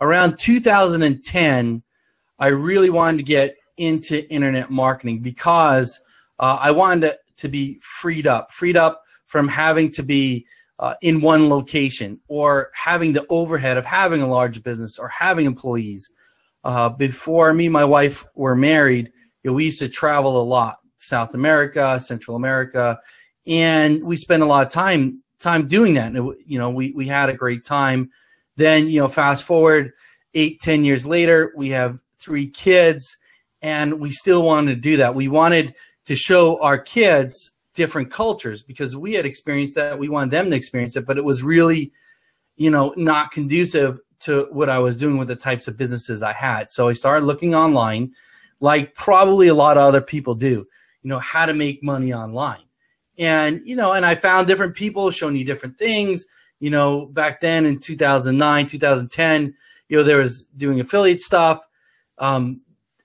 around 2010, I really wanted to get into internet marketing because I wanted to be freed up from having to be in one location or having the overhead of having a large business or having employees. Before me and my wife were married, we used to travel a lot, South America, Central America, and we spent a lot of time doing that. And we had a great time. Then, fast forward 8-10 years later, we have 3 kids, and we still wanted to do that. We wanted to show our kids different cultures because we had experienced that. We wanted them to experience it, but it was really, not conducive to what I was doing with the types of businesses I had. So I started looking online, like probably a lot of other people do, how to make money online. And, and I found different people showing you different things. Back then in 2009, 2010, there was doing affiliate stuff,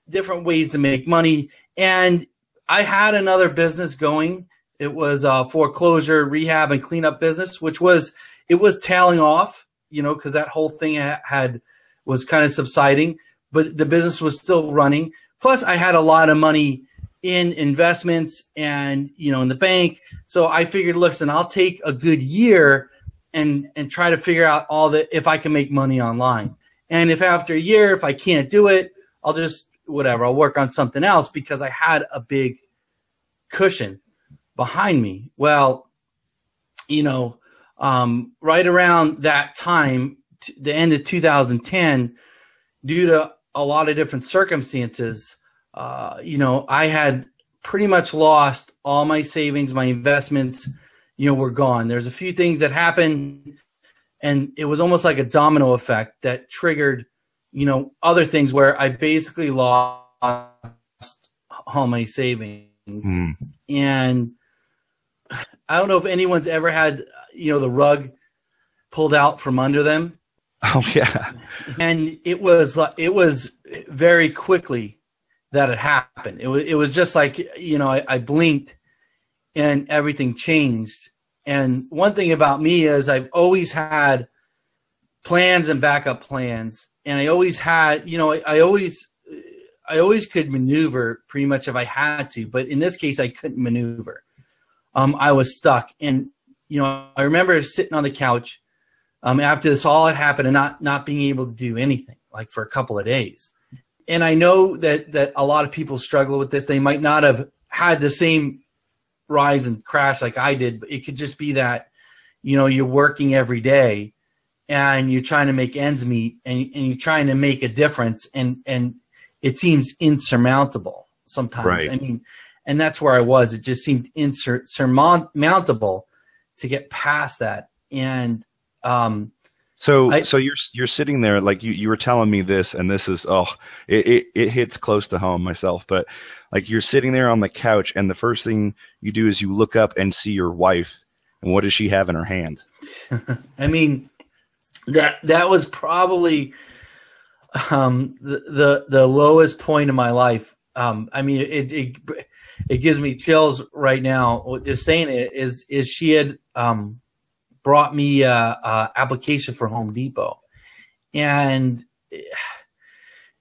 different ways to make money. And I had another business going. It was a foreclosure, rehab, and cleanup business, it was tailing off, because that whole thing was kind of subsiding, but the business was still running. Plus, I had a lot of money in investments and, in the bank. So I figured, listen, I'll take a good year and try to figure out if I can make money online. And if after a year, if I can't do it, I'll just, I'll work on something else because I had a big cushion behind me. Well, right around that time, the end of 2010, due to a lot of different circumstances, I had pretty much lost all my savings, my investments, were gone. There's a few things that happened, and it was almost like a domino effect that triggered, other things where I basically lost all my savings. And I don't know if anyone's ever had, the rug pulled out from under them. Oh yeah. And it was very quickly that it happened. It was just like, I blinked and everything changed. And one thing about me is I've always had plans and backup plans. And I always had, I always could maneuver pretty much if I had to, but in this case, I couldn't maneuver. I was stuck. And, I remember sitting on the couch after this all had happened and not being able to do anything, like for a couple of days. And I know that a lot of people struggle with this. They might not have had the same rise and crash like I did, but it could just be that, you're working every day and you're trying to make ends meet and you're trying to make a difference. And it seems insurmountable sometimes. Right. I mean, and that's where I was. It just seemed insurmountable to get past that. And so you're sitting there, like you were telling me this, and this is it hits close to home myself. But like you're sitting there on the couch, and the first thing you do is you look up and see your wife, and what does she have in her hand? I mean, that was probably the lowest point in my life. I mean, it gives me chills right now just saying it. Is she had brought me a application for Home Depot, and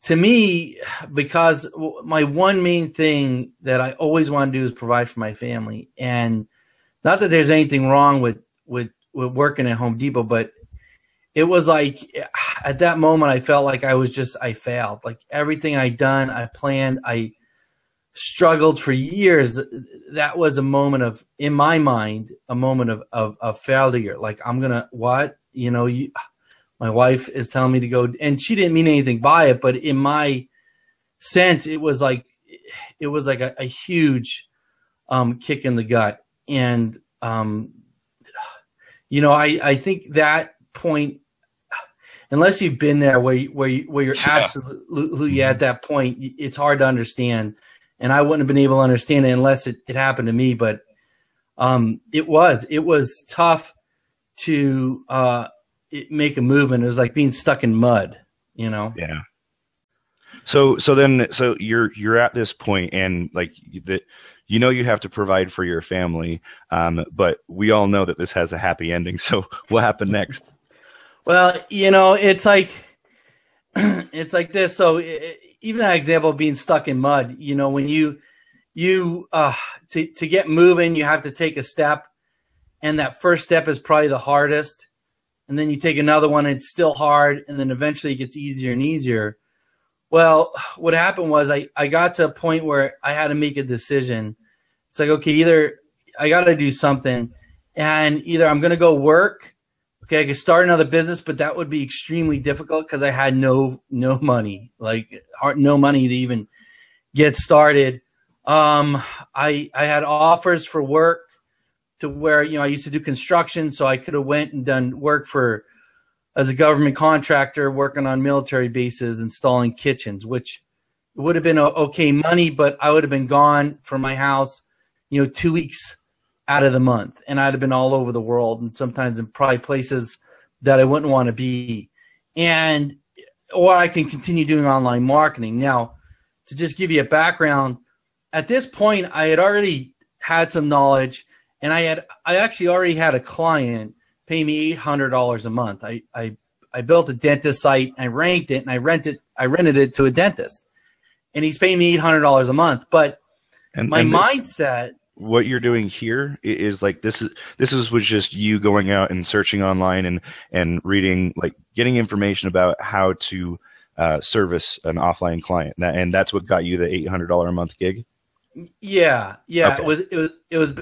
to me, because my one main thing that I always want to do is provide for my family, and not that there's anything wrong with working at Home Depot, but it was like at that moment I felt like I failed. Like everything I'd done, I planned, I struggled for years. That was a moment of, in my mind, a moment of failure. Like my wife is telling me to go, and she didn't mean anything by it, but in my sense, it was like a huge kick in the gut. And I think that point, unless you've been there where you're absolutely at that point, it's hard to understand. And I wouldn't have been able to understand it unless it happened to me. But it was tough to make a movement. It was like being stuck in mud, Yeah. So you're at this point, and like you have to provide for your family, but we all know that this has a happy ending. So what happened next? Well, it's like it's like this. So even that example of being stuck in mud, you know, when you to get moving, you have to take a step, and that first step is probably the hardest. And then you take another one, and it's still hard, and then eventually it gets easier and easier. Well, what happened was I got to a point where I had to make a decision. It's like, okay, either I got to do something, and either I'm going to go work. Okay, I could start another business, but that would be extremely difficult because I had no money, like no money to even get started. I had offers for work to where, you know, I used to do construction, so I could have went and done work as a government contractor working on military bases, installing kitchens, which would have been okay money, but I would have been gone from my house, you know, 2 weeks out of the month, and I'd have been all over the world, and sometimes in probably places that I wouldn't want to be. Or I can continue doing online marketing. Now, to just give you a background, at this point, I had already had some knowledge, and I actually already had a client pay me $800 a month. I built a dentist site, I ranked it, and I rented it to a dentist, and he's paying me $800 a month. But my mindset. What you're doing here is like this was just you going out and searching online and reading, like getting information about how to service an offline client, and that's what got you the $800 a month gig. Yeah. Okay. It was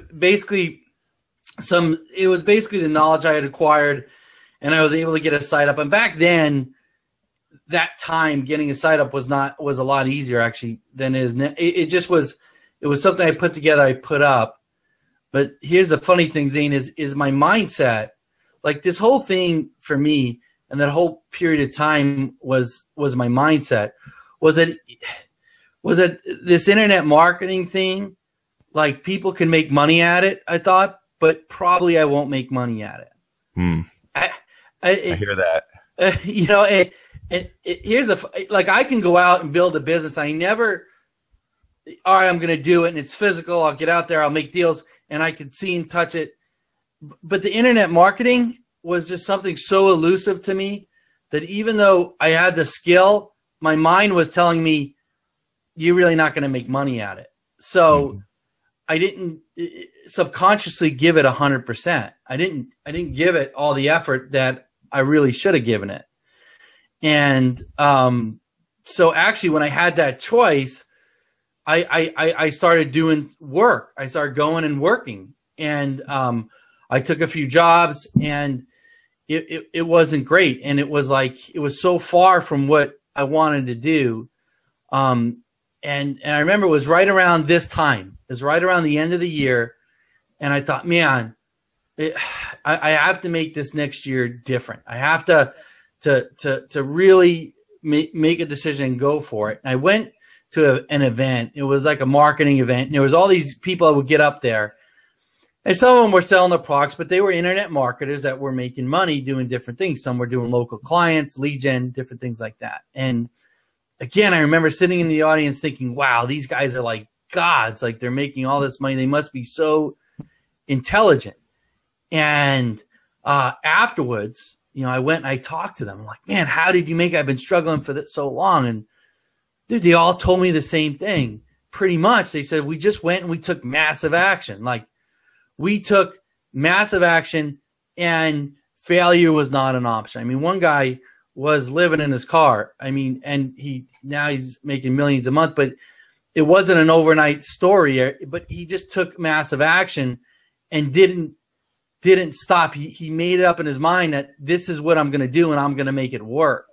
basically the knowledge I had acquired, and I was able to get a site up. And back then, that time getting a site up was a lot easier actually than it is now. It was something I put together, I put up. But here's the funny thing, Zane, is my mindset. Like this whole thing for me, and that whole period of time was my mindset. Was that this internet marketing thing, like people can make money at it, I thought, but probably I won't make money at it. I hear that. You know, here's like I can go out and build a business. I never. All right, I'm going to do it, and it's physical. I'll get out there, I'll make deals, and I can see and touch it. But the internet marketing was just something so elusive to me that even though I had the skill, my mind was telling me, you're really not going to make money at it. So I didn't subconsciously give it 100%. I didn't give it all the effort that I really should have given it. And so actually when I had that choice, I started doing work. I started going and working, and I took a few jobs, and it wasn't great. And it was so far from what I wanted to do. And I remember it was right around this time. It was right around the end of the year. And I thought, man, I have to make this next year different. I have to really make a decision and go for it. And I went to an event. It was like a marketing event. And there was all these people that would get up there. And some of them were selling their products, but they were internet marketers that were making money doing different things. Some were doing local clients, lead gen, different things like that. And again, I remember sitting in the audience thinking, wow, these guys are like gods. Like they're making all this money. They must be so intelligent. And afterwards, you know, I went and I talked to them. I'm like, man, how did you make it? I've been struggling for that so long. And dude, they all told me the same thing. Pretty much. They said, we just went and we took massive action. Like we took massive action and failure was not an option. I mean, one guy was living in his car. I mean, and now he's making millions a month, but it wasn't an overnight story, but he just took massive action and didn't stop. He made it up in his mind that this is what I'm going to do and I'm going to make it work.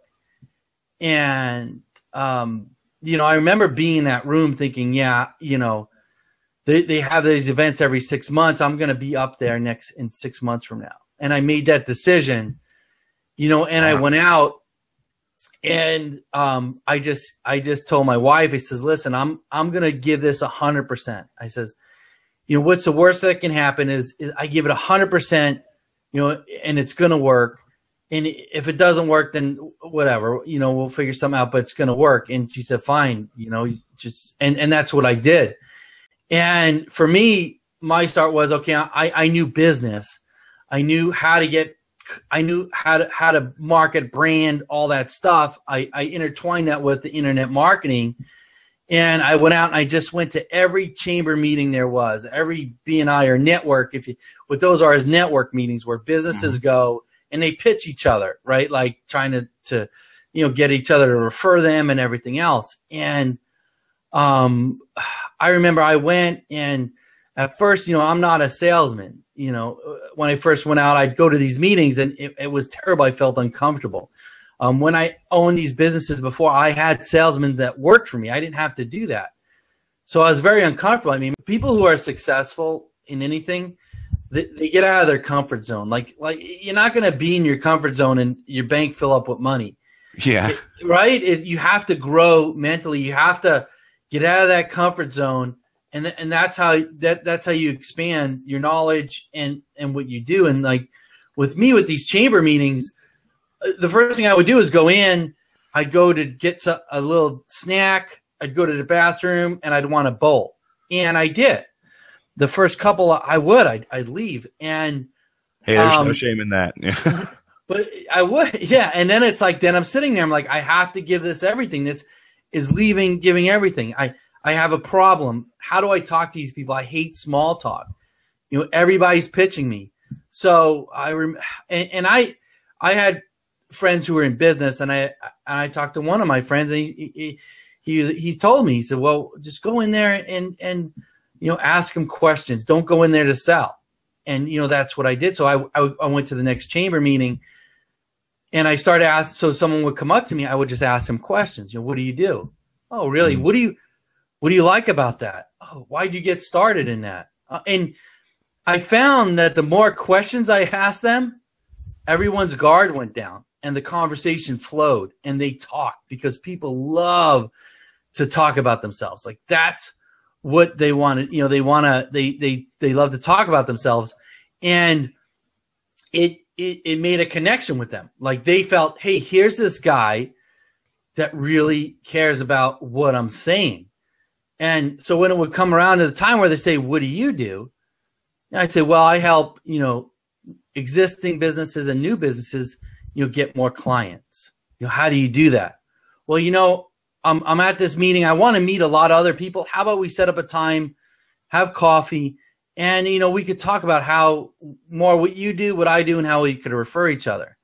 And, you know, I remember being in that room thinking, yeah, you know, they have these events every 6 months. I'm going to be up there in 6 months from now. And I made that decision, you know, and I went out and I just told my wife, I says, listen, I'm going to give this 100%. I says, you know, what's the worst that can happen is I give it 100%, you know, and it's going to work. And if it doesn't work, then whatever, you know, we'll figure something out, but it's going to work. And she said, fine, you know, just, and that's what I did. And for me, my start was, okay, I knew business. I knew how to get I knew how to market, brand, all that stuff. I intertwined that with the internet marketing, and I went out and I just went to every chamber meeting there was, every BNI or network. What those are is network meetings where businesses go and they pitch each other, right? Like trying to get each other to refer them and everything else. And I remember I went, and at first, I'm not a salesman. When I first went out, I'd go to these meetings and it was terrible. I felt uncomfortable. When I owned these businesses before, I had salesmen that worked for me. I didn't have to do that. So I was very uncomfortable. I mean, people who are successful in anything, they get out of their comfort zone. Like you're not going to be in your comfort zone and your bank fill up with money. Yeah. Right? You have to grow mentally. You have to get out of that comfort zone. And that's how you expand your knowledge and what you do. And like with me, with these chamber meetings, the first thing I would do is go in. I'd go to get a little snack. I'd go to the bathroom, and I'd want a bowl. And I did. The first couple, I'd leave. And hey, there's no shame in that. But I would, yeah. And then it's like, then I'm sitting there. I'm like, I have to give this everything. This is giving everything. I have a problem. How do I talk to these people? I hate small talk. Everybody's pitching me. So I had friends who were in business, and I talked to one of my friends, and he told me, he said, well, just go in there and ask them questions. Don't go in there to sell. And that's what I did. So I went to the next chamber meeting, and I started asking. So someone would come up to me, I would just ask them questions. What do you do? Oh, really? Mm-hmm. What do you like about that? Oh, why'd you get started in that? And I found that the more questions I asked them, everyone's guard went down and the conversation flowed and they talked, because people love to talk about themselves. Like that's what they wanted. They love to talk about themselves, and it made a connection with them. Like they felt, hey, here's this guy that really cares about what I'm saying. And so when it would come around to the time where they say, what do you do? I'd say, well, I help, existing businesses and new businesses, get more clients. How do you do that? Well, I'm at this meeting. I want to meet a lot of other people. How about we set up a time, have coffee, and, we could talk about how more what you do, what I do, and how we could refer each other.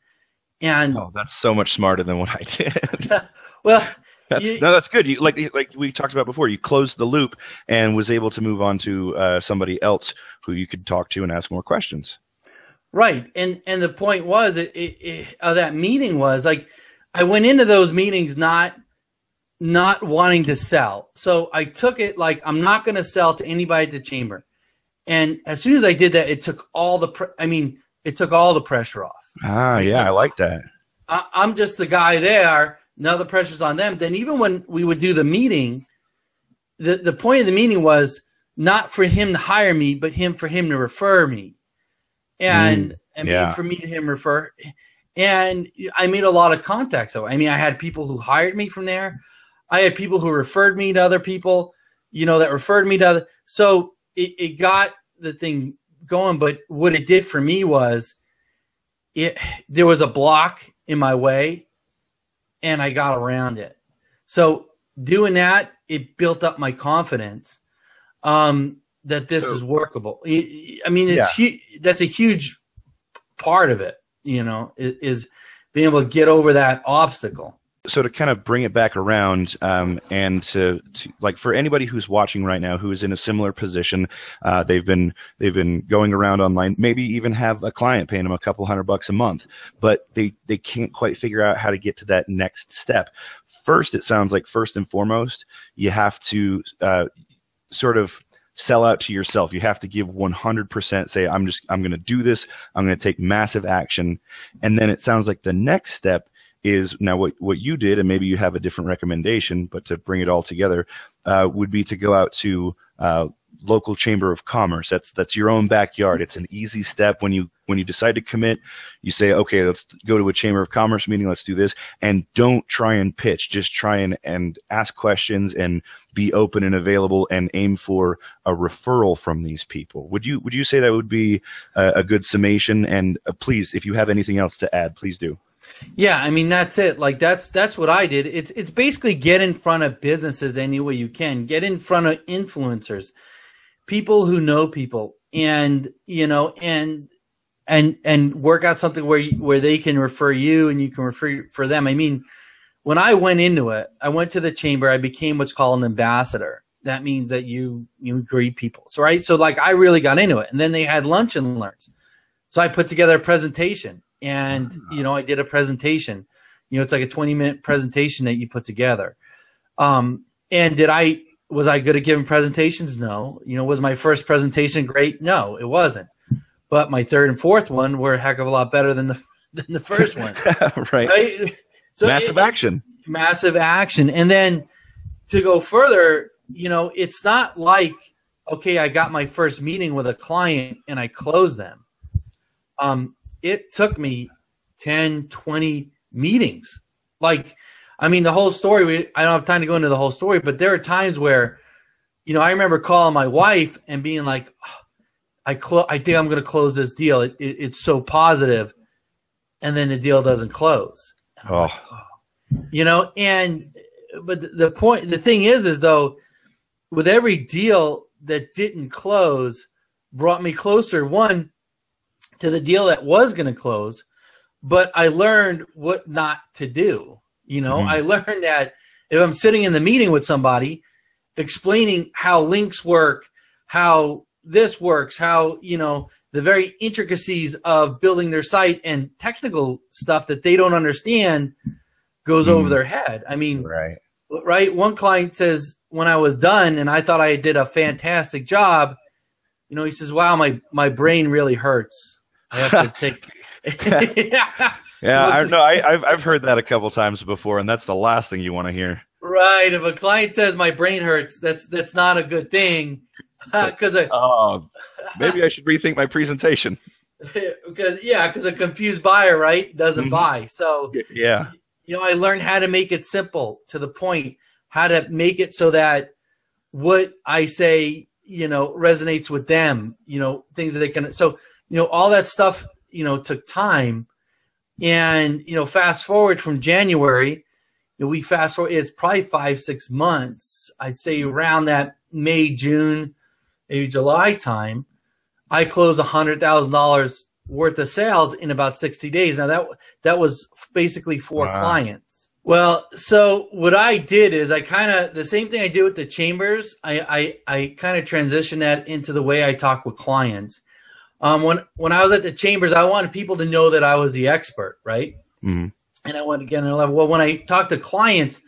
And that's so much smarter than what I did. Well, that's good. You like we talked about before. You closed the loop and was able to move on to somebody else who you could talk to and ask more questions. Right, and the point was of that meeting was like I went into those meetings not wanting to sell. So I took it like I'm not going to sell to anybody at the chamber. And as soon as I did that, it took all the pressure off. Ah, yeah, I like that. I'm just the guy there. Now the pressure's on them. Then even when we would do the meeting, the point of the meeting was not for him to hire me, but for him to refer me, and for me to him refer. And I made a lot of contacts. So I had people who hired me from there. I had people who referred me to other people, that referred me to other. So it got the thing going. But what it did for me was there was a block in my way, and I got around it. So doing that, it built up my confidence that this is workable. That's a huge part of it, is being able to get over that obstacle. So to kind of bring it back around, and to like for anybody who's watching right now who is in a similar position, they've been going around online, maybe even have a client paying them a couple $100 a month, but they can't quite figure out how to get to that next step. First, it sounds like first and foremost, you have to sort of sell out to yourself. You have to give 100%, say, I'm going to do this. I'm going to take massive action. And then it sounds like the next step is now what you did, and maybe you have a different recommendation, but to bring it all together, would be to go out to local chamber of commerce. That's your own backyard. It's an easy step. When you decide to commit, you say, okay, let's go to a chamber of commerce meeting. Let's do this. And don't try and pitch. Just try and ask questions and be open and available and aim for a referral from these people. Would you say that would be a good summation? And please, if you have anything else to add, please do. Yeah, I mean, that's it. Like that's what I did. It's basically get in front of businesses any way you can. Get in front of influencers, people who know people, and and work out something where they can refer you and you can refer for them. I mean, when I went into it, I went to the chamber. I became what's called an ambassador. That means that you greet people. So like I really got into it, and then they had lunch and learns. So I put together a presentation. And, I did a presentation, it's like a 20-minute presentation that you put together. And was I good at giving presentations? No. Was my first presentation great? No, it wasn't. But my third and fourth one were a heck of a lot better than the first one. Right. So massive action. Massive action. And then to go further, it's not like, okay, I got my first meeting with a client and I closed them. It took me 10, 20 meetings. Like, I mean, the whole story, I don't have time to go into the whole story, but there are times where, I remember calling my wife and being like, oh, I think I'm going to close this deal. It's so positive. And then the deal doesn't close. But the thing is though, with every deal that didn't close brought me closer, one, to the deal that was going to close, but I learned what not to do. I learned that if I'm sitting in the meeting with somebody explaining how links work, how this works, how, the very intricacies of building their site and technical stuff that they don't understand goes over their head. I mean, right. One client says, when I was done and I thought I did a fantastic job, he says, wow, my brain really hurts. I have to take. I know. I've heard that a couple times before, and that's the last thing you want to hear. Right. If a client says my brain hurts, that's not a good thing. Because maybe I should rethink my presentation. Because a confused buyer, right, doesn't buy. So yeah, I learned how to make it simple, to the point, how to make it so that what I say, resonates with them. Things that they can. So. All that stuff, took time. And, fast forward from January, it's probably 5-6 months. I'd say around that May, June, maybe July time, I closed $100,000 worth of sales in about 60 days. Now that was basically 4 clients. Well, so what I did is the same thing I do with the chambers, I kind of transitioned that into the way I talk with clients. When I was at the chambers, I wanted people to know that I was the expert, right? Mm-hmm. And I wanted to get on a level. Well, when I talk to clients,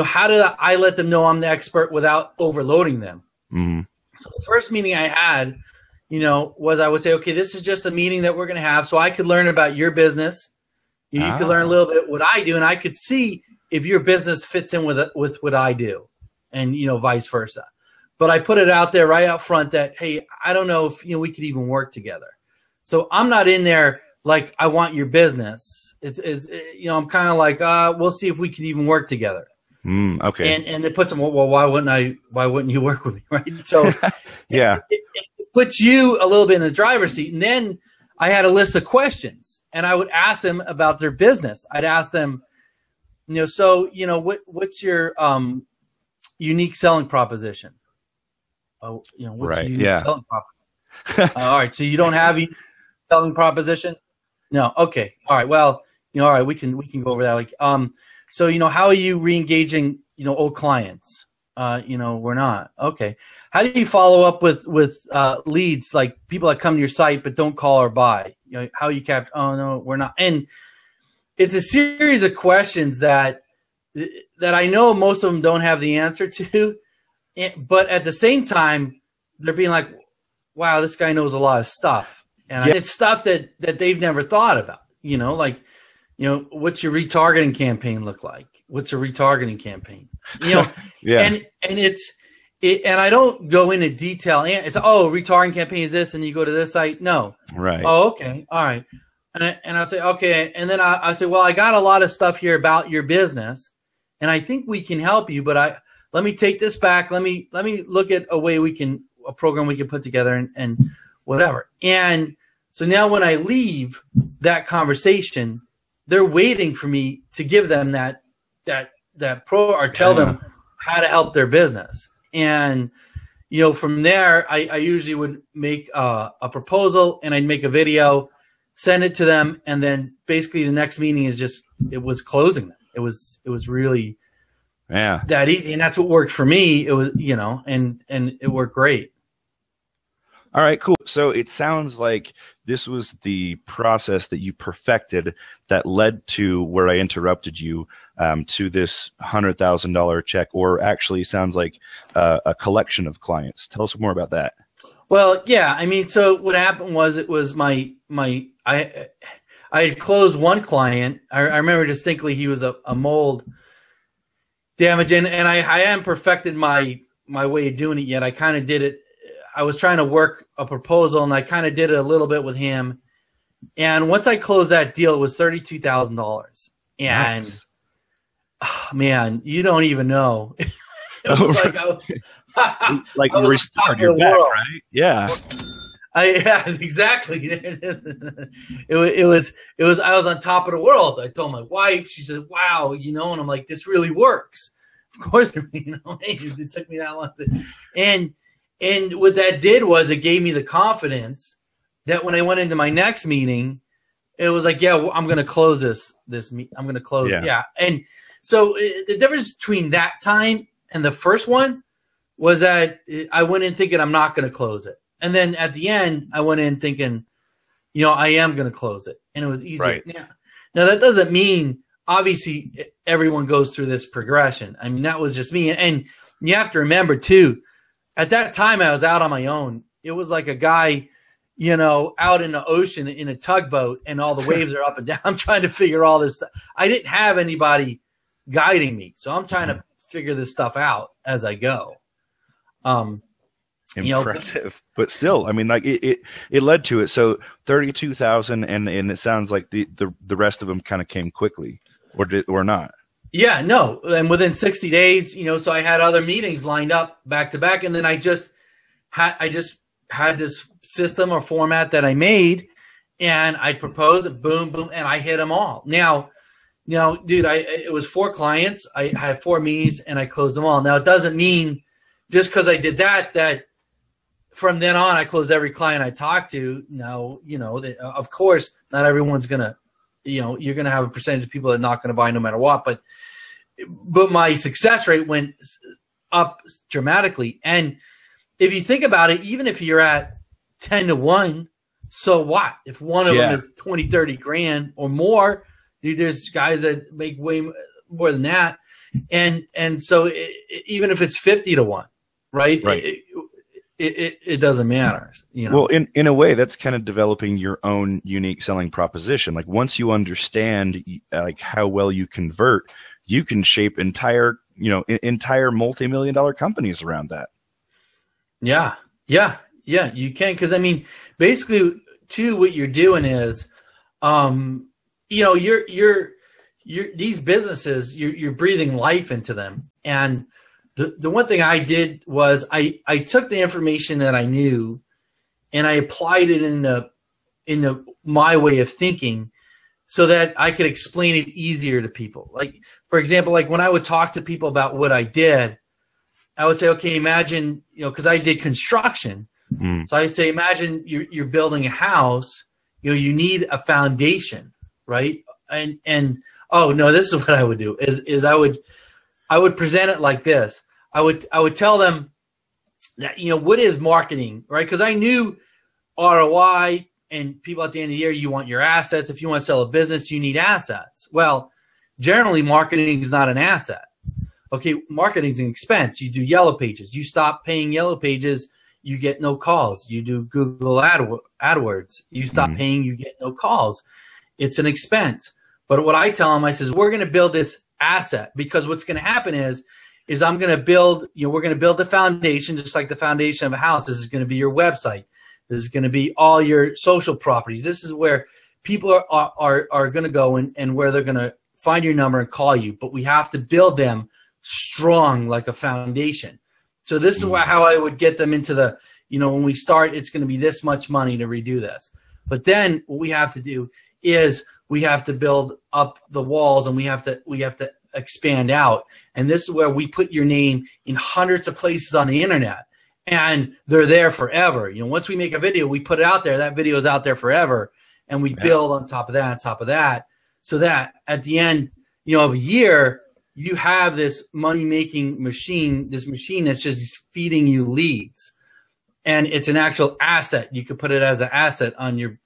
how do I let them know I'm the expert without overloading them? Mm-hmm. So the first meeting I had, was I would say, okay, this is just a meeting that we're going to have, so I could learn about your business. You could learn a little bit what I do, and I could see if your business fits in with what I do, and vice versa. But I put it out there right out front that, hey, I don't know if we could even work together. So I'm not in there like I want your business. I'm kind of like, we'll see if we can even work together. Okay. And it puts them, well, why wouldn't you work with me, right? So yeah, it puts you a little bit in the driver's seat. And then I had a list of questions, and I would ask them about their business. I'd ask them, what's your unique selling proposition? What's your selling proposition? All right, so you don't have a selling proposition? No. Okay. All right. Well, all right, we can go over that. Like, so how are you re-engaging, old clients? We're not. Okay. How do you follow up with leads, like people that come to your site but don't call or buy? How you capture? Oh no, we're not. And it's a series of questions that I know most of them don't have the answer to. But at the same time, they're being like, wow, this guy knows a lot of stuff. And it's stuff that they've never thought about, what's your retargeting campaign look like? What's a retargeting campaign? Yeah. And and I don't go into detail. It's, retargeting campaign is this, and you go to this site. No. Right. Oh, okay. All right. And I'll say, okay. And then I say, well, I got a lot of stuff here about your business, and I think we can help you, but let me take this back. Let me look at a program we can put together and whatever. And so now when I leave that conversation, they're waiting for me to give them that pro or tell them how to help their business. And, from there, I usually would make a proposal, and I'd make a video, send it to them. And then basically the next meeting it was closing them. It was really that easy. And that's what worked for me. It was, and it worked great. All right, cool. So it sounds like this was the process that you perfected that led to where I interrupted you to this $100,000 check, or actually sounds like a collection of clients. Tell us more about that. Well, yeah. I mean, so what happened was it was I had closed one client. I remember distinctly he was a mold damage, and I hadn't perfected my way of doing it yet. I kind of did it. I was trying to work a proposal, and I kind of did it a little bit with him. And once I closed that deal, it was $32,000. And nice. Man, you don't even know. It was like you restored your back, right? Yeah. Exactly. It was. I was on top of the world. I told my wife. She said, "Wow, and I'm like, this really works." Of course, it took me that long And what that did was it gave me the confidence that when I went into my next meeting, it was like, I'm going to close this. I'm going to close. Yeah. And so the difference between that time and the first one was that I went in thinking I'm not going to close it. And then at the end, I went in thinking, I am going to close it. And it was easier. Right. Now, that doesn't mean, obviously, everyone goes through this progression. I mean, that was just me. And you have to remember, too, at that time, I was out on my own. It was like a guy, out in the ocean in a tugboat, and all the waves are up and down. I'm trying to figure all this stuff. I didn't have anybody guiding me, so I'm trying to figure this stuff out as I go. Impressive, but still, I mean, like it led to it. So 32,000, and it sounds like the rest of them kind of came quickly, or not. Yeah, no. And within 60 days, so I had other meetings lined up back to back. And then I just had this system or format that I made, and I proposed it, boom, boom, and I hit them all. Now, dude, it was 4 clients. I had 4 meetings, and I closed them all. Now, it doesn't mean just because I did that from then on I closed every client I talked to. No, of course, not everyone's going to, you're going to have a percentage of people that are not going to buy no matter what. But my success rate went up dramatically. And if you think about it, even if you're at 10 to 1, so what? If one of them is 20, 30 grand or more, dude, there's guys that make way more than that. And so even if it's 50 to 1, right? It doesn't matter. Well, in a way, that's kind of developing your own unique selling proposition. Like once you understand like how well you convert, you can shape entire multi-million-dollar companies around that. Yeah, you can. Because I mean, basically, too, what you're doing is, you're these businesses, you're breathing life into them. And the one thing I did was I took the information that I knew and I applied it in my way of thinking so that I could explain it easier to people. Like, for example, like when I would talk to people about what I did, I would say, okay, imagine, because I did construction. So I say, imagine you're building a house, you need a foundation, right? And oh no, this is what I would do is I would present it like this. I would tell them that, what is marketing, right? Because I knew ROI and people at the end of the year, you want your assets. If you want to sell a business, you need assets. Well, generally marketing is not an asset. Okay, marketing is an expense. You do Yellow Pages. You stop paying Yellow Pages, you get no calls. You do Google AdWords. You stop paying, you get no calls. It's an expense. But what I tell them, I says, we're going to build this asset, because what's going to happen is I'm going to build, we're going to build the foundation, just like the foundation of a house. This is going to be your website. This is going to be all your social properties. This is where people are going to go and where they're going to find your number and call you. But we have to build them strong, like a foundation. So this is how I would get them into the, when we start, it's going to be this much money to redo this. But then what we have to do is we have to build up the walls, and we have to expand out. And this is where we put your name in hundreds of places on the internet, and they're there forever. Once we make a video, we put it out there, that video is out there forever, and we build on top of that, so that at the end, of a year, you have this money-making machine, this machine that's just feeding you leads. And it's an actual asset. You could put it as an asset on your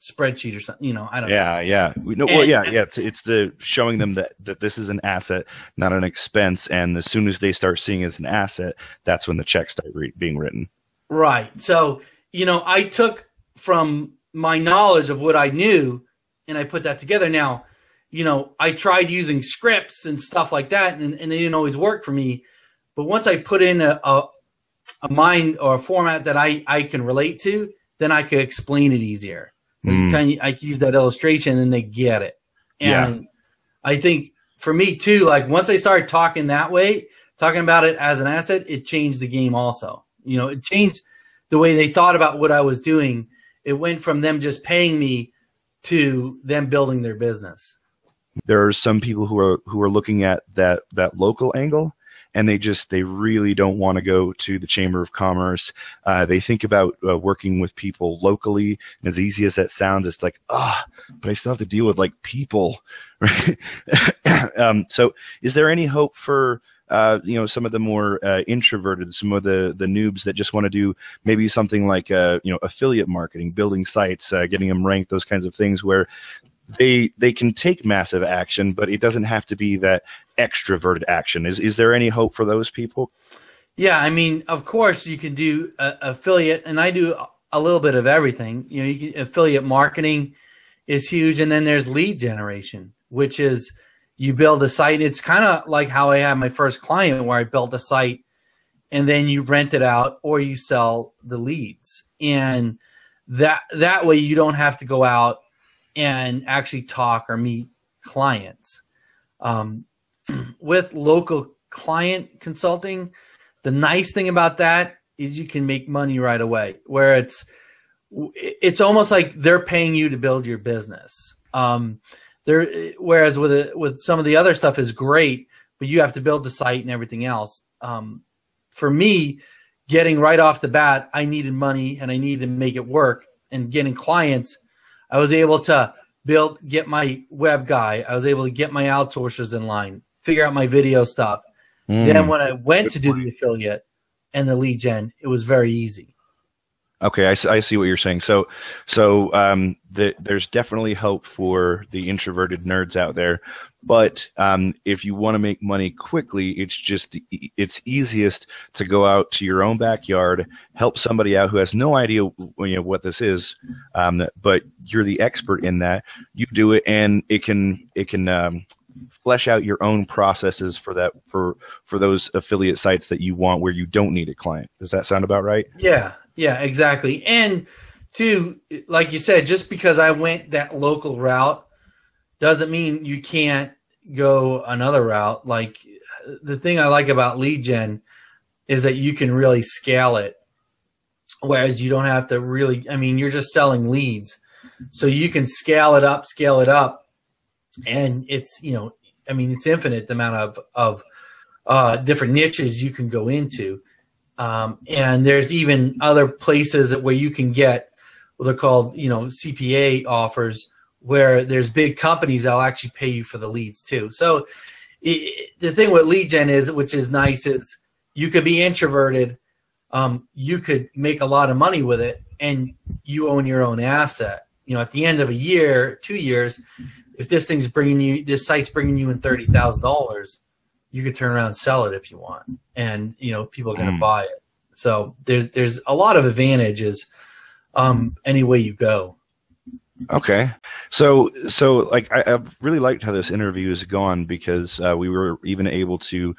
spreadsheet or something, I don't know. Yeah. It's the showing them that this is an asset, not an expense. And as soon as they start seeing it as an asset, that's when the checks start being written. Right. So, I took from my knowledge of what I knew, and I put that together. Now, I tried using scripts and stuff like that, and they didn't always work for me. But once I put in a mind or a format that I can relate to, then I could explain it easier. I use that illustration and they get it. And I think for me too, like once I started talking that way, talking about it as an asset, it changed the game also. It changed the way they thought about what I was doing. It went from them just paying me to them building their business. There are some people who are looking at that local angle, and they really don't want to go to the Chamber of Commerce. They think about working with people locally, and as easy as that sounds, it's like, but I still have to deal with like people. Right? So is there any hope for some of the more introverted, some of the noobs that just want to do maybe something like affiliate marketing, building sites, getting them ranked, those kinds of things where they can take massive action, but it doesn't have to be that extroverted action. Is there any hope for those people? Yeah, I mean, of course you can do affiliate, and I do a little bit of everything. Affiliate marketing is huge, and then there's lead generation, which is you build a site. It's kind of like how I had my first client, where I built a site, and then you rent it out or you sell the leads, and that way you don't have to go out and actually talk or meet clients. With local client consulting, the nice thing about that is you can make money right away, where it's almost like they're paying you to build your business. Whereas with some of the other stuff is great, but you have to build the site and everything else. For me, getting right off the bat, I needed money and I needed to make it work, and getting clients, I was able to get my web guy. I was able to get my outsourcers in line, figure out my video stuff. Then when I went to do the affiliate and the lead gen, it was very easy. Okay, I see what you're saying. So there's definitely hope for the introverted nerds out there, but if you want to make money quickly, it's easiest to go out to your own backyard, help somebody out who has no idea what this is, but you're the expert in that. You do it, and it can flesh out your own processes for those affiliate sites that you want, where you don't need a client. Does that sound about right? Yeah, exactly. And two, like you said, just because I went that local route doesn't mean you can't go another route. Like, the thing I like about lead gen is that you can really scale it, whereas you don't have to really, you're just selling leads. So you can scale it up, and it's, it's infinite the amount of different niches you can go into. And there's even other places where you can get what they're called, CPA offers, where there's big companies that'll actually pay you for the leads too. So the thing with lead gen which is nice, is you could be introverted. You could make a lot of money with it, and you own your own asset. At the end of a year, 2 years, if this site's bringing you in $30,000, you could turn around and sell it if you want, and people are going to buy it. So there's a lot of advantages any way you go. Okay. So like I've really liked how this interview has gone because we were even able to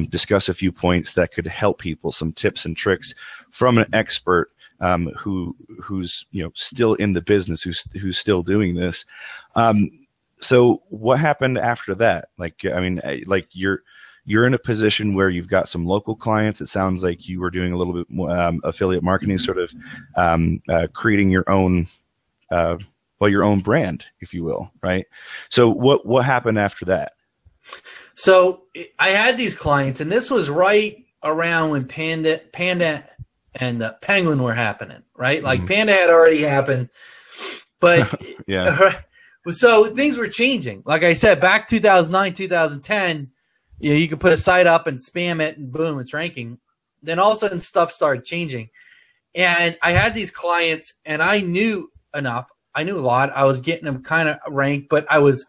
discuss a few points that could help people, some tips and tricks from an expert who's still in the business, who's still doing this. So what happened after that? Like, I mean, like you're in a position where you've got some local clients. It sounds like you were doing a little bit more affiliate marketing, sort of creating your own your own brand, if you will, right? So what happened after that? So I had these clients, and this was right around when Panda and Penguin were happening, right? Like Panda had already happened, but yeah. So things were changing. Like I said, back 2009, 2010, you could put a site up and spam it, and boom, it's ranking. Then all of a sudden, stuff started changing, and I had these clients, and I knew enough. I knew a lot. I was getting them kind of ranked, but I was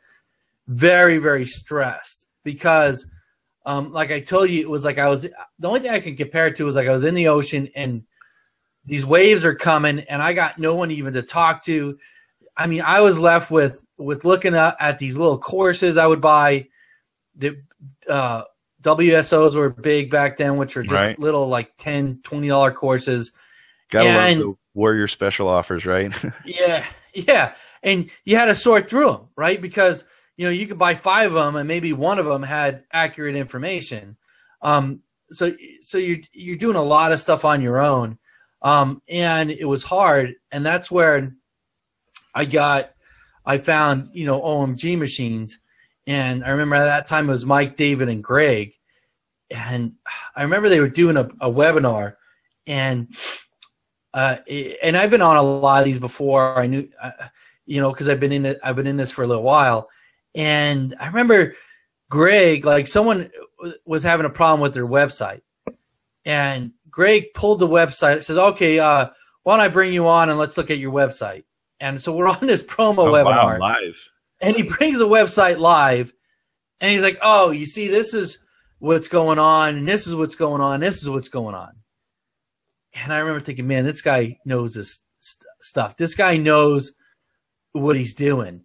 very, very stressed because, like I told you, it was like the only thing I can compare it to was like I was in the ocean and these waves are coming and I got no one even to talk to. I mean, I was left with looking at these little courses I would buy. The WSOs were big back then, which were just little like $10, $20 courses. Gotta love the Warrior special offers, right? Yeah. And you had to sort through them, right? Because, you could buy 5 of them and maybe one of them had accurate information. So you're doing a lot of stuff on your own. And it was hard. And that's where I found, OMG machines. And I remember at that time it was Mike, David, and Greg. And I remember they were doing a webinar, and I've been on a lot of these before. I knew, because I've been in this for a little while. And I remember Greg, like someone was having a problem with their website, and Greg pulled the website. It says, "Okay, why don't I bring you on and let's look at your website?" And so we're on this promo webinar, live, and he brings the website live, and he's like, "Oh, you see, this is what's going on, and this is what's going on, and this is what's going on." And I remember thinking, man, this guy knows this stuff. This guy knows what he's doing.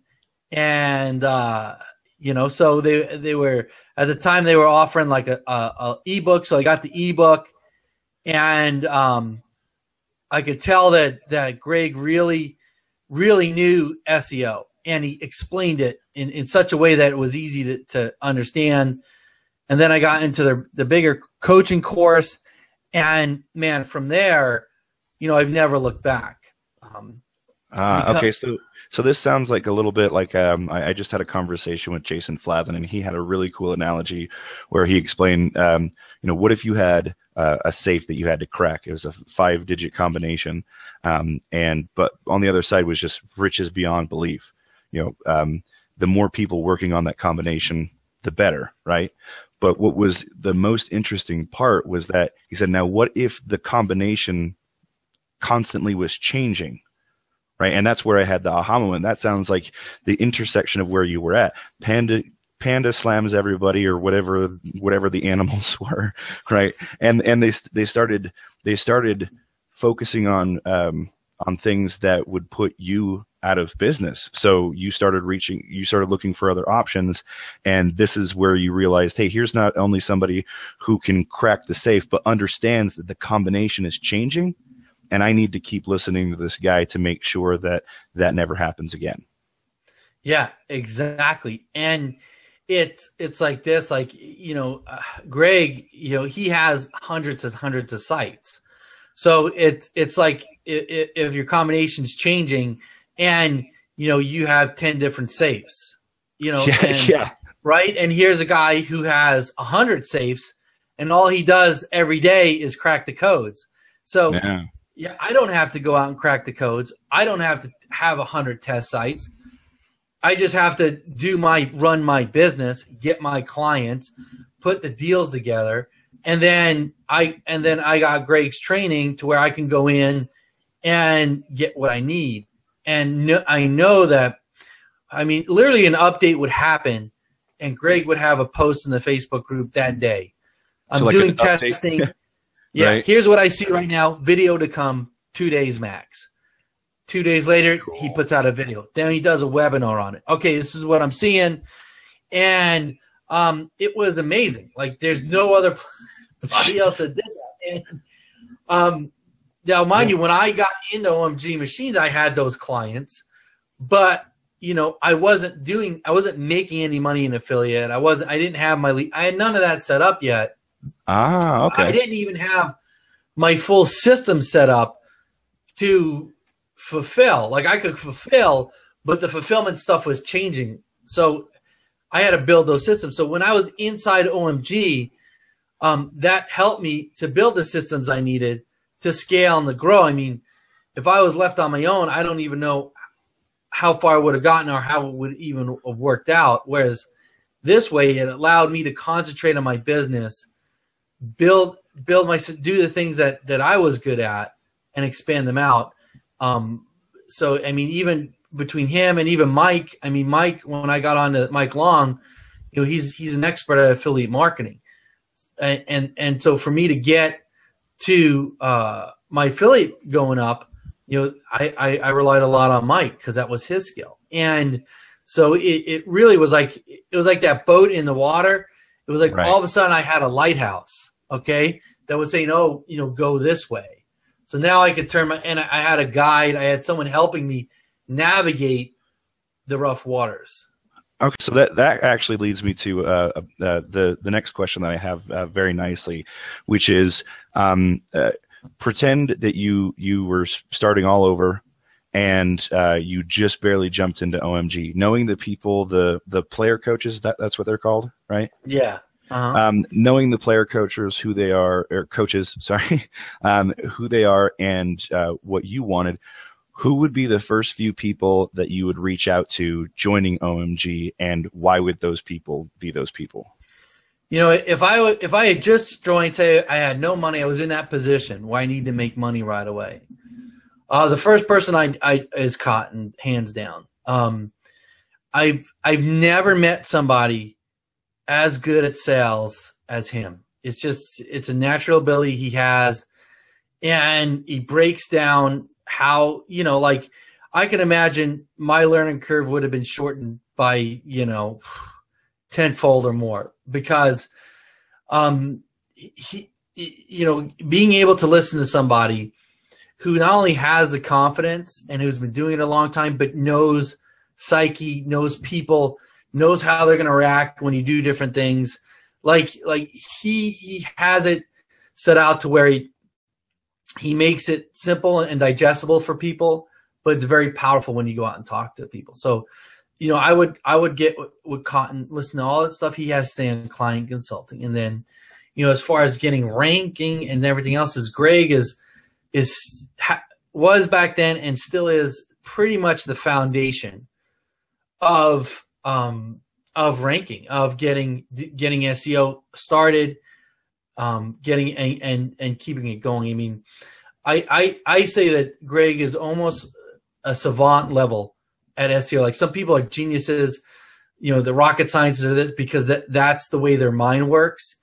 And, so they were, at the time they were offering like a ebook. So I got the ebook, and I could tell that Greg really, really knew SEO, and he explained it in such a way that it was easy to understand. And then I got into the bigger coaching course. And man, from there, I've never looked back. Okay, so this sounds like a little bit like I just had a conversation with Jason Flatlin, and he had a really cool analogy where he explained, what if you had a safe that you had to crack? It was a 5-digit combination, but on the other side was just riches beyond belief. The more people working on that combination, the better, right? But what was the most interesting part was that he said, now what if the combination constantly was changing, right? And that's where I had the aha moment. That sounds like the intersection of where you were at. Panda slams everybody, or whatever the animals were, right? And they started focusing on things that would put you out of business. So you started looking for other options, and this is where you realized, hey, here's not only somebody who can crack the safe, but understands that the combination is changing, and I need to keep listening to this guy to make sure that never happens again. Yeah, exactly. And it's like this, like, Greg, he has hundreds of sites. So it's like if your combination's changing, and you have 10 different safes, right? And here's a guy who has 100 safes, and all he does every day is crack the codes. So I don't have to go out and crack the codes. I don't have to have 100 test sites. I just have to run my business, get my clients, put the deals together, and then I got Greg's training to where I can go in and get what I need. And I know that, literally an update would happen, and Greg would have a post in the Facebook group that day. I'm doing testing. Yeah, right. Here's what I see right now. Video to come 2 days max. 2 days later, Cool. he puts out a video. Then he does a webinar on it. Okay, this is what I'm seeing. And it was amazing. Like, there's no other body else that did that. And now, mind you, when I got into OMG Machines, I had those clients, but I wasn't making any money in affiliate. I didn't have I had none of that set up yet. Okay. I didn't even have my full system set up to fulfill. Like, I could fulfill, but the fulfillment stuff was changing. So I had to build those systems. So when I was inside OMG, that helped me to build the systems I needed to scale and to grow. I mean, if I was left on my own, I don't even know how far I would have gotten or how it would even have worked out. Whereas this way, it allowed me to concentrate on my business, do the things that I was good at, and expand them out. So, I mean, even between him and even Mike, when I got on to Mike Long, he's an expert at affiliate marketing. And so for me to get to my affiliate going up, I relied a lot on Mike because that was his skill. And so it really was like, that boat in the water. It was like all of a sudden I had a lighthouse, okay, that was saying, go this way. So now I could and I had a guide. I had someone helping me navigate the rough waters. Okay, so that actually leads me to the next question that I have very nicely, which is pretend that you were starting all over and you just barely jumped into OMG, knowing the people, the player coaches, that's what they're called, right? Yeah. Uh-huh. Knowing the player coaches, who they are, or coaches, sorry, who they are, and what you wanted. Who would be the first few people that you would reach out to joining OMG, and why would those people be those people? If I had just joined, say I had no money, I was in that position where I need to make money right away. The first person I is Cotton, hands down. I've never met somebody as good at sales as him. It's a natural ability he has, and he breaks down how, like, I can imagine my learning curve would have been shortened by, tenfold or more, because he being able to listen to somebody who not only has the confidence and who's been doing it a long time, but knows psyche, knows people, knows how they're going to react when you do different things. Like he has it set out to where he makes it simple and digestible for people, but it's very powerful when you go out and talk to people. So, I would get with Cotton, listen to all that stuff he has to say on client consulting. And then, as far as getting ranking and everything else, as Greg was back then and still is pretty much the foundation of ranking, of getting SEO started, getting and keeping it going. I mean, I say that Greg is almost a savant level at SEO. Like, some people are geniuses, the rocket scientists are this, because that's the way their mind works.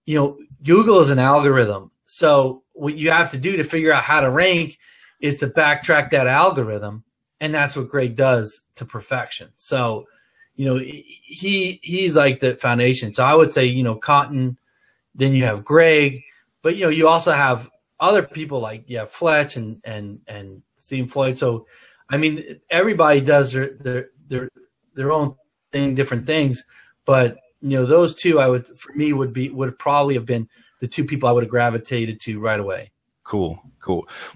Google is an algorithm. So what you have to do to figure out how to rank is to backtrack that algorithm. And that's what Greg does to perfection. So, he's like the foundation. So I would say, Cotton, then you have Greg, but, you also have other people like, Fletch and Steve Floyd. So, I mean, everybody does their own thing, different things, but, those two would probably have been the two people I would have gravitated to right away. Cool.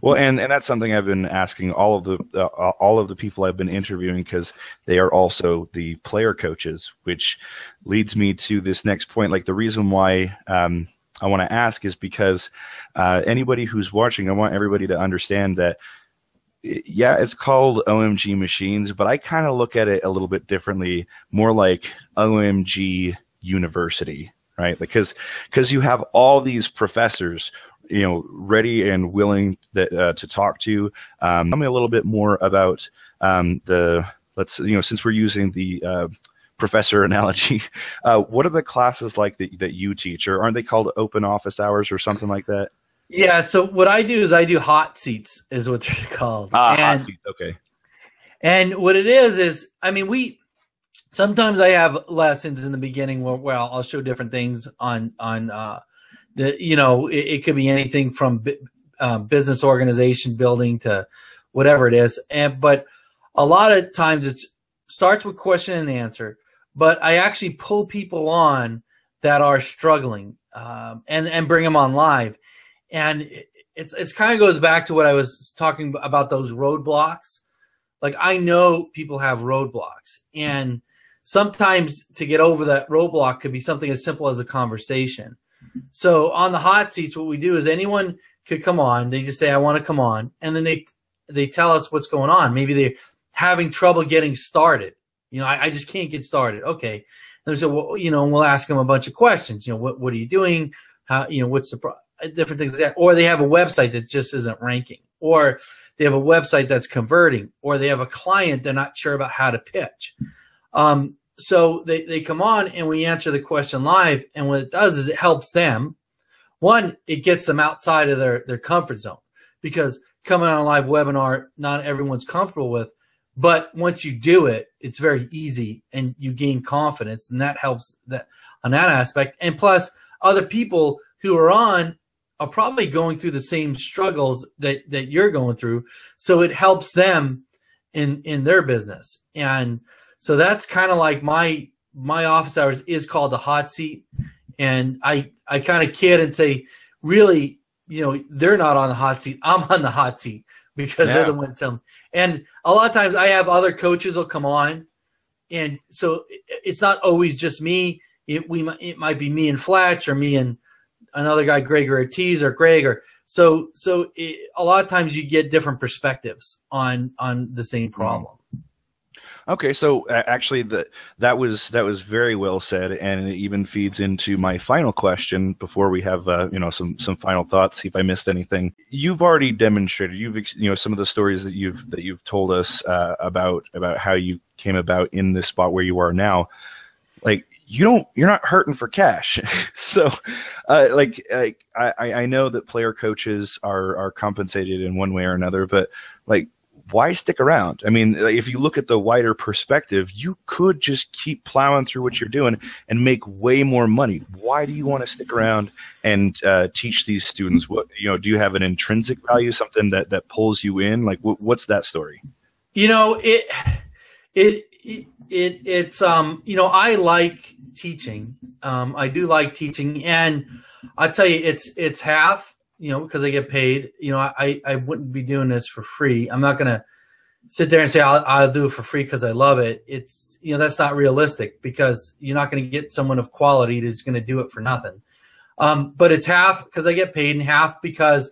Well, and that's something I've been asking all of the people I've been interviewing, because they are also the player coaches, which leads me to this next point. Like, the reason why I want to ask is because anybody who's watching, I want everybody to understand that, it's called OMG Machines, but I kind of look at it a little bit differently, more like OMG University, right? Because you have all these professors, ready and willing to talk to you. Tell me a little bit more about since we're using the professor analogy, what are the classes like that you teach, or aren't they called open office hours or something like that? Yeah. So what I do is I do hot seats, is what they're called. Hot seat. Okay. And what it is I mean, sometimes I have lessons in the beginning where I'll show different things on it could be anything from business organization building to whatever it is. But a lot of times it starts with question and answer, but I actually pull people on that are struggling, and bring them on live. And it's kind of goes back to what I was talking about, those roadblocks. Like, I know people have roadblocks, and sometimes to get over that roadblock could be something as simple as a conversation. So on the hot seats, what we do is anyone could come on. They just say, I want to come on. And then they tell us what's going on. Maybe they're having trouble getting started. I just can't get started. Okay. And so, well, we'll ask them a bunch of questions. What are you doing? How, what's the different things like that? Or they have a website that just isn't ranking, or they have a website that's converting, or they have a client they're not sure about how to pitch. So they come on and we answer the question live. And what it does is it helps them. One, it gets them outside of their comfort zone, because coming on a live webinar, not everyone's comfortable with. But once you do it, it's very easy and you gain confidence, and that helps on that aspect. And plus, other people who are on are probably going through the same struggles that you're going through. So it helps them in their business. And so that's kind of like my office hours is called the hot seat. And I kind of kid and say, really, they're not on the hot seat. I'm on the hot seat, because they're the ones telling me. And a lot of times I have other coaches will come on. And so it's not always just me. It might be me and Fletch, or me and another guy, Greg Ortiz, or Greg, a lot of times you get different perspectives on the same problem. Okay, so actually that was very well said, and it even feeds into my final question before we have some final thoughts. See if I missed anything. You've already demonstrated. Some of the stories that you've told us about how you came about in this spot where you are now. Like, you're not hurting for cash. So, I know that player coaches are compensated in one way or another, but like, why stick around? I mean, if you look at the wider perspective, you could just keep plowing through what you're doing and make way more money. Why do you want to stick around and teach these students? What, do you have an intrinsic value, something that pulls you in? Like, what's that story? I like teaching. I do like teaching, and I'll tell you, it's half, because I get paid. I wouldn't be doing this for free. I'm not going to sit there and say I'll do it for free because I love it. It's, that's not realistic, because you're not going to get someone of quality that's going to do it for nothing. But it's half because I get paid, and half because,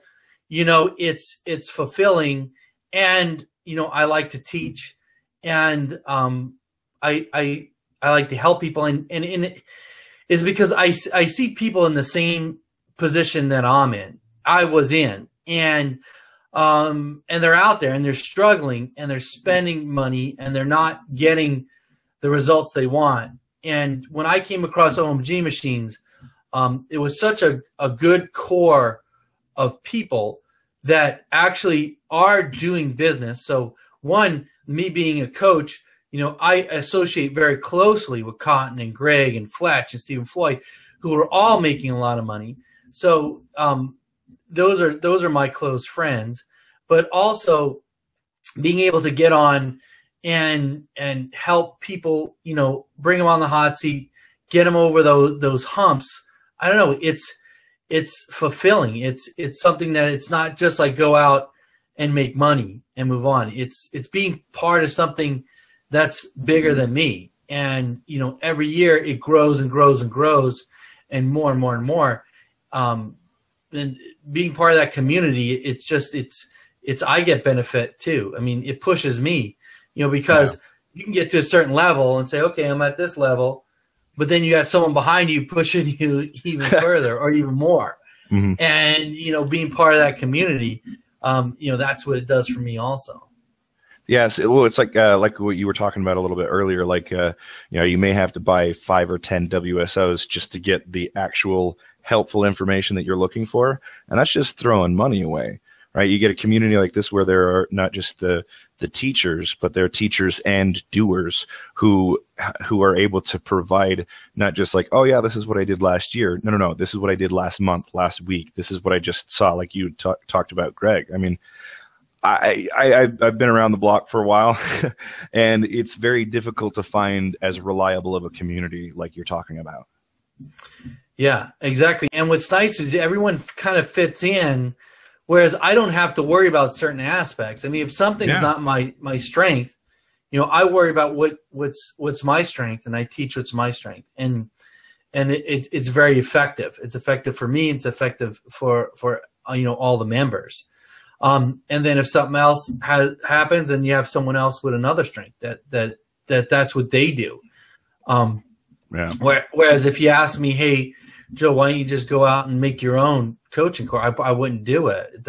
it's fulfilling, and, I like to teach, and I like to help people, and it's because I see people in the same position that I was in, and they're out there and they're struggling and they're spending money and they're not getting the results they want. And when I came across OMG machines, it was such a good core of people that actually are doing business. So one, me being a coach, I associate very closely with Cotton and Greg and Fletch and Stephen Floyd, who are all making a lot of money. So those are my close friends. But also being able to get on and help people, bring them on the hot seat, get them over those humps. I don't know. It's fulfilling. It's something that it's not just like go out and make money and move on. It's being part of something that's bigger than me. And, every year it grows and grows and grows, and more and more and more. And being part of that community, I get benefit too. I mean, it pushes me, because you can get to a certain level and say, okay, I'm at this level, but then you got someone behind you pushing you even further or even more. Mm-hmm. And, being part of that community, that's what it does for me also. Yes, well, it's like what you were talking about a little bit earlier. You may have to buy 5 or 10 WSOs just to get the actual helpful information that you're looking for, and that's just throwing money away, right? You get a community like this where there are not just the teachers, but there are teachers and doers who are able to provide not just like, oh yeah, this is what I did last year. No, this is what I did last month, last week. This is what I just saw, like you talked about, Greg. I mean, I've been around the block for a while, and it's very difficult to find as reliable of a community like you're talking about. Yeah, exactly. And what's nice is everyone kind of fits in, whereas I don't have to worry about certain aspects. I mean, if something's not my strength, I worry about what's my strength, and I teach what's my strength, and it's very effective. It's effective for me. It's effective for all the members. And then if something else happens, and you have someone else with another strength that's what they do. Whereas if you ask me, hey, Joe, why don't you just go out and make your own coaching course? I wouldn't do it. It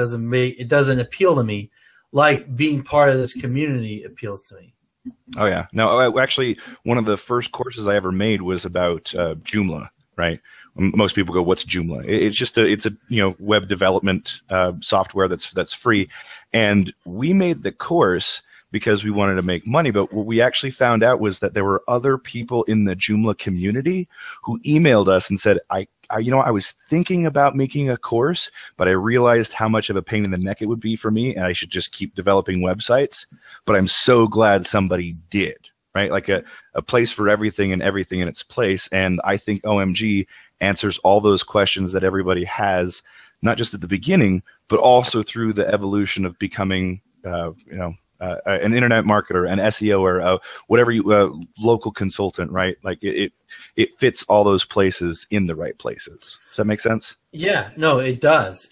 doesn't appeal to me like being part of this community appeals to me. Oh yeah. No, actually, one of the first courses I ever made was about Joomla, right? Most people go, "What's Joomla?" It's just a web development software that's free, and we made the course because we wanted to make money. But what we actually found out was that there were other people in the Joomla community who emailed us and said, I was thinking about making a course, but I realized how much of a pain in the neck it would be for me, and I should just keep developing websites. But I'm so glad somebody did, right? Like a place for everything and everything in its place. And I think OMG answers all those questions that everybody has, not just at the beginning, but also through the evolution of becoming, an internet marketer, an SEO, or whatever local consultant, right? Like it fits all those places in the right places. Does that make sense? Yeah, no, it does.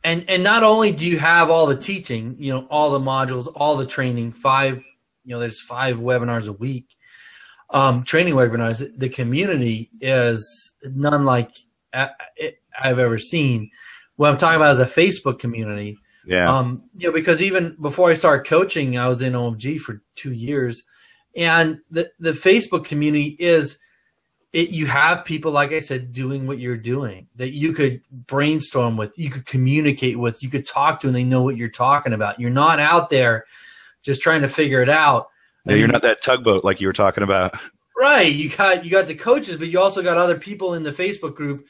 And not only do you have all the teaching, all the modules, all the training, there's 5 webinars a week, training webinars. The community is none like I've ever seen. What I'm talking about is a Facebook community. Yeah. Because even before I started coaching, I was in OMG for 2 years, and the Facebook community you have people, like I said, doing what you're doing, that you could brainstorm with, you could communicate with, you could talk to, and they know what you're talking about. You're not out there just trying to figure it out. Yeah, you're not that tugboat like you were talking about. Right. You got the coaches, but you also got other people in the Facebook group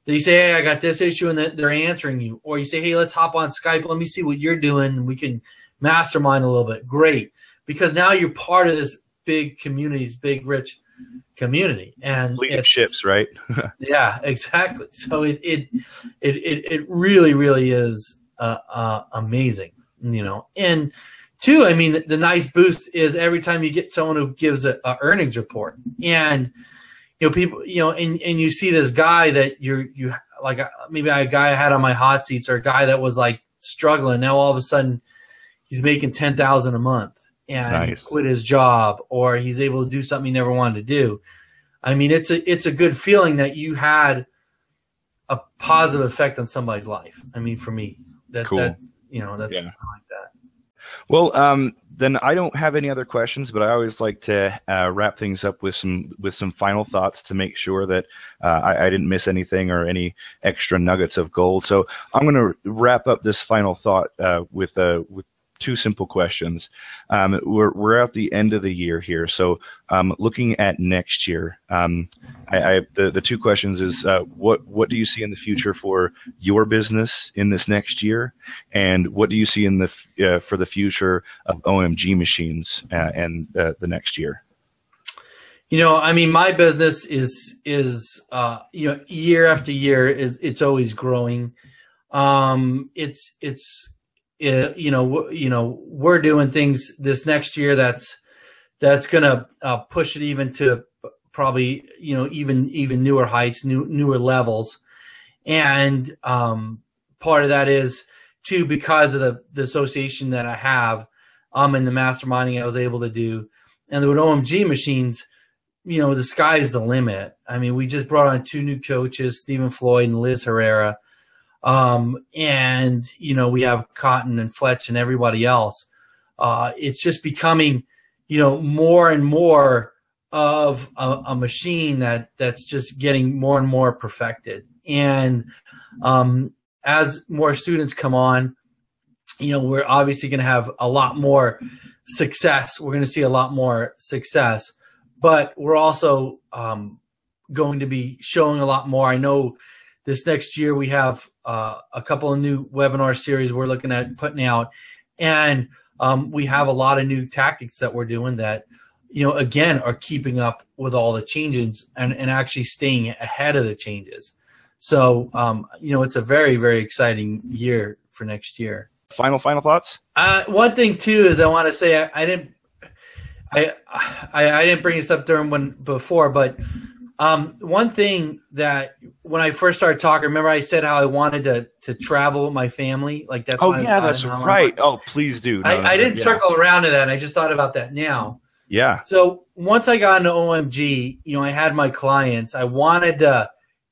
that you say, hey, I got this issue, and they're answering you. Or you say, hey, let's hop on Skype. Let me see what you're doing, and we can mastermind a little bit. Great. Because now you're part of this big community, this big, rich community. And fleet ships, right? Yeah, exactly. So it really, really is amazing, And two, I mean, the nice boost is every time you get someone who gives a earnings report, and people, and you see this guy that you like, maybe a guy I had on my hot seats, or a guy that was like struggling. Now all of a sudden he's making $10,000 a month, and nice. He quit his job, or he's able to do something he never wanted to do. I mean, it's a good feeling that you had a positive effect on somebody's life. I mean, for me, cool. that's I like that. Well, then I don't have any other questions, but I always like to wrap things up with some final thoughts to make sure that I didn't miss anything or any extra nuggets of gold. So I'm going to wrap up this final thought with 2 simple questions. We're at the end of the year here, so looking at next year, the 2 questions is what do you see in the future for your business in this next year, and what do you see in for the future of OMG machines and the next year? I mean, my business is year after year it's always growing. We're doing things this next year that's gonna push it even to probably even newer heights, newer levels, and part of that is too because of the association that I have, and the masterminding I was able to do, and with OMG machines, the sky's the limit. I mean, we just brought on 2 new coaches, Stephen Floyd and Liz Herrera. And we have Cotton and Fletch and everybody else. it's just becoming, more and more of a machine that's just getting more and more perfected. And as more students come on, we're obviously going to have a lot more success. We're going to see a lot more success, but we're also going to be showing a lot more. I know this next year we have a couple of new webinar series we're looking at putting out, and we have a lot of new tactics that we're doing that, again, are keeping up with all the changes and actually staying ahead of the changes. So, it's a very, very exciting year for next year. Final thoughts? One thing too is I want to say I didn't bring this up during one before, but one thing that when I first started talking, remember I said how I wanted to travel with my family, like that's. Oh yeah, that's right. Oh, please do. I didn't circle around to that. I just thought about that now. Yeah. So once I got into OMG, I had my clients. I wanted to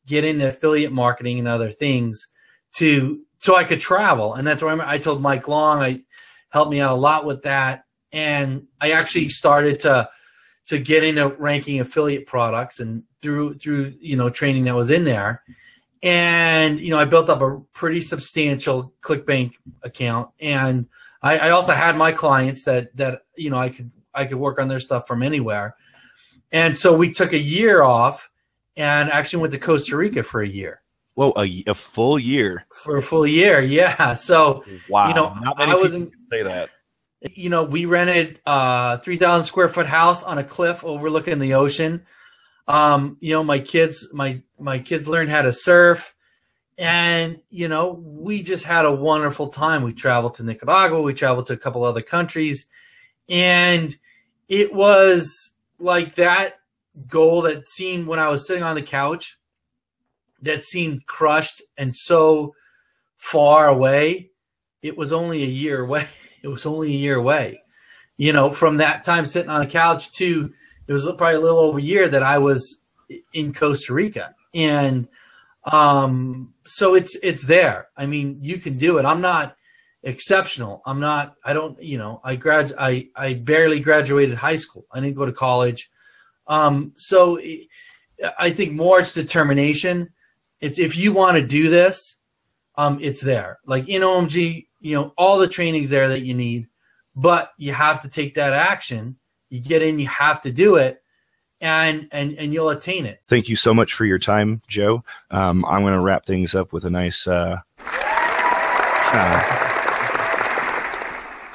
get into affiliate marketing and other things so I could travel. And that's why I told Mike Long, I helped me out a lot with that. And I actually started to get into ranking affiliate products and through training that was in there. And, I built up a pretty substantial ClickBank account. And I also had my clients that I could work on their stuff from anywhere. And so we took a year off and actually went to Costa Rica for a year. Whoa, a full year. For a full year, yeah. So, wow. Not many people can say that. We rented a 3,000 square foot house on a cliff overlooking the ocean. My kids learned how to surf, and we just had a wonderful time. We traveled to Nicaragua, we traveled to a couple other countries, and it was like that goal that seemed, when I was sitting on the couch, that seemed crushed and so far away. It was only a year away. It was only a year away, from that time sitting on a couch to, it was probably a little over a year that I was in Costa Rica. And so it's there. I mean, you can do it. I'm not exceptional. I barely graduated high school. I didn't go to college. So I think more it's determination. It's if you want to do this, it's there. Like in OMG, all the training's there that you need, but you have to take that action. You get in, you have to do it, and you'll attain it. Thank you so much for your time, Joe. I'm going to wrap things up with a nice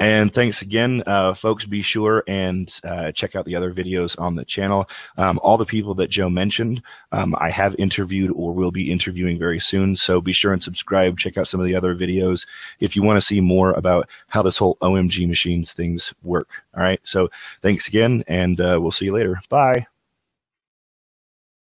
and thanks again, folks. Be sure and check out the other videos on the channel. All the people that Joe mentioned, I have interviewed or will be interviewing very soon. So be sure and subscribe. Check out some of the other videos if you want to see more about how this whole OMG machines things work. All right. So thanks again, and we'll see you later. Bye.